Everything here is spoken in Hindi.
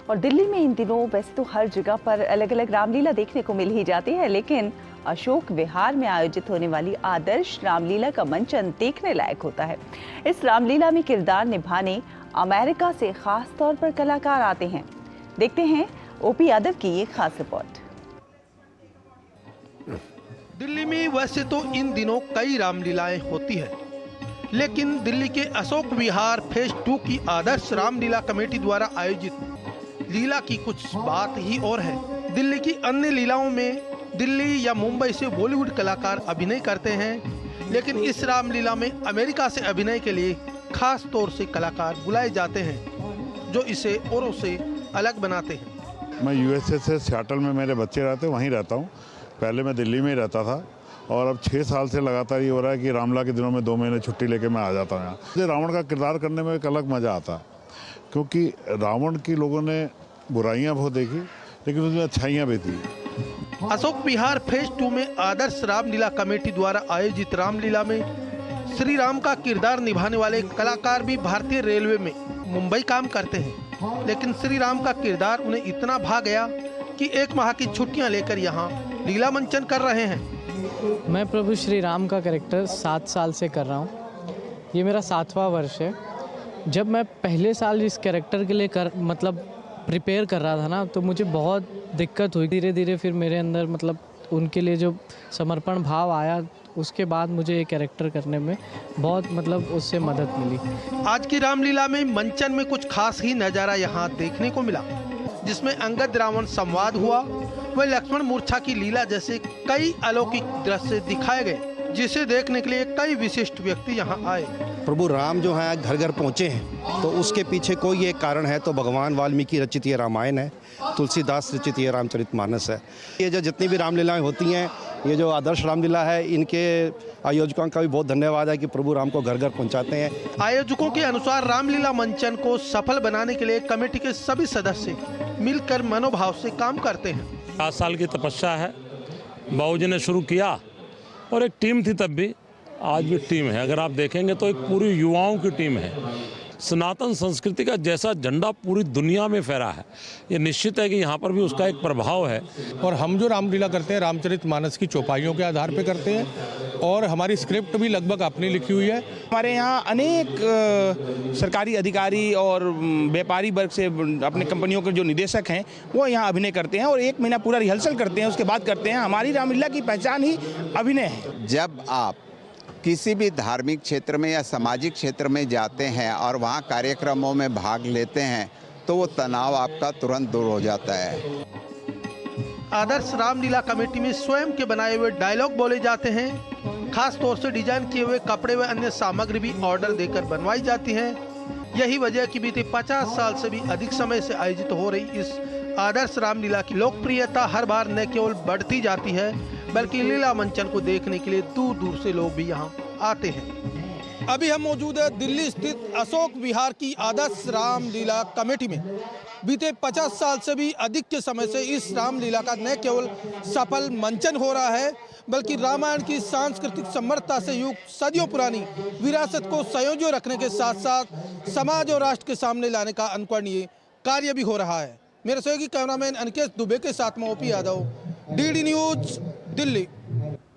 और दिल्ली में इन दिनों वैसे तो हर जगह पर अलग अलग रामलीला देखने को मिल ही जाती है, लेकिन अशोक विहार में आयोजित होने वाली आदर्श रामलीला का मंचन देखने लायक होता है। इस रामलीला में किरदार निभाने अमेरिका से खास तौर पर कलाकार आते हैं। देखते हैं ओपी यादव की ये खास रिपोर्ट। दिल्ली में वैसे तो इन दिनों कई रामलीलाएं होती है, लेकिन दिल्ली के अशोक विहार फेज 2 की आदर्श रामलीला कमेटी द्वारा आयोजित लीला की कुछ बात ही और है। दिल्ली की अन्य लीलाओं में दिल्ली या मुंबई से बॉलीवुड कलाकार अभिनय करते हैं, लेकिन इस रामलीला में अमेरिका से अभिनय के लिए खास तौर से कलाकार बुलाए जाते हैं, जो इसे औरों से अलग बनाते हैं। मैं यूएसए से सियाटल में मेरे बच्चे रहते हैं, वहीं रहता हूँ। पहले मैं दिल्ली में ही रहता था और अब 6 साल से लगातार ये हो रहा है कि रामलीला के दिनों में 2 महीने छुट्टी लेके मैं आ जाता हूँ यहाँ। मुझे रावण का किरदार करने में एक अलग मज़ा आता है, क्योंकि रावण की लोगों ने बुराइयाँ बहुत देखी, लेकिन उसमें अच्छाइयाँ भी थी। अशोक विहार फेज 2 में आदर्श रामलीला कमेटी द्वारा आयोजित रामलीला में श्री राम का किरदार निभाने वाले कलाकार भी भारतीय रेलवे में मुंबई काम करते हैं, लेकिन श्री राम का किरदार उन्हें इतना भा गया कि 1 माह की छुट्टियां लेकर यहाँ लीला मंचन कर रहे हैं। मैं प्रभु श्री राम का कैरेक्टर 7 साल से कर रहा हूँ। ये मेरा 7वां वर्ष है। जब मैं पहले साल इस कैरेक्टर के लिए प्रिपेयर कर रहा था ना, तो मुझे बहुत दिक्कत हुई। धीरे धीरे फिर मेरे अंदर उनके लिए जो समर्पण भाव आया, उसके बाद मुझे ये कैरेक्टर करने में बहुत उससे मदद मिली। आज की रामलीला में मंचन में कुछ खास ही नज़ारा यहाँ देखने को मिला, जिसमें अंगद रावण संवाद हुआ, वह लक्ष्मण मूर्छा की लीला जैसे कई अलौकिक दृश्य दिखाए गए, जिसे देखने के लिए कई विशिष्ट व्यक्ति यहाँ आए। प्रभु राम जो है घर घर पहुँचे हैं, तो उसके पीछे कोई एक कारण है, तो भगवान वाल्मीकि रचित ये रामायण है, तुलसीदास रचित ये रामचरितमानस है। ये जो जितनी भी रामलीलाएं होती हैं, ये जो आदर्श रामलीला है, इनके आयोजकों का भी बहुत धन्यवाद है कि प्रभु राम को घर घर पहुंचाते हैं। आयोजकों के अनुसार रामलीला मंचन को सफल बनाने के लिए कमेटी के सभी सदस्य मिलकर मनोभाव से काम करते हैं। 7 साल की तपस्या है, बाबूजी ने शुरू किया और एक टीम थी तब भी, आज भी टीम है। अगर आप देखेंगे तो एक पूरी युवाओं की टीम है। सनातन संस्कृति का जैसा झंडा पूरी दुनिया में फहरा है, ये निश्चित है कि यहाँ पर भी उसका एक प्रभाव है। और हम जो रामलीला करते हैं रामचरितमानस की चौपाइयों के आधार पे करते हैं, और हमारी स्क्रिप्ट भी लगभग अपनी लिखी हुई है। हमारे यहाँ अनेक सरकारी अधिकारी और व्यापारी वर्ग से अपने कंपनियों के जो निदेशक हैं, वो यहाँ अभिनय करते हैं और 1 महीना पूरा रिहर्सल करते हैं, उसके बाद करते हैं। हमारी रामलीला की पहचान ही अभिनय है। जब आप किसी भी धार्मिक क्षेत्र में या सामाजिक क्षेत्र में जाते हैं और वहाँ कार्यक्रमों में भाग लेते हैं, तो वो तनाव आपका तुरंत दूर हो जाता है। आदर्श रामलीला कमेटी में स्वयं के बनाए हुए डायलॉग बोले जाते हैं। खास तौर से डिजाइन किए हुए कपड़े व अन्य सामग्री भी ऑर्डर देकर बनवाई जाती है। यही वजह कि बीते 50 साल से भी अधिक समय से आयोजित हो रही इस आदर्श रामलीला की लोकप्रियता हर बार न केवल बढ़ती जाती है, बल्कि लीला मंचन को देखने के लिए दूर दूर से लोग भी यहाँ आते हैं। अभी हम मौजूद है दिल्ली स्थित अशोक विहार की आदर्श रामलीला कमेटी में। बीते 50 साल से भी अधिक के समय से इस रामलीला का न केवल सफल मंचन हो रहा है, बल्कि रामायण की सांस्कृतिक समृद्धता से युक्त सदियों पुरानी विरासत को संयोजित रखने के साथ साथ समाज और राष्ट्र के सामने लाने का अनुकरणीय कार्य भी हो रहा है। मेरे सहयोगी कैमरामैन अनिकेत दुबे के साथ में OP Yadav, DD news, Delhi.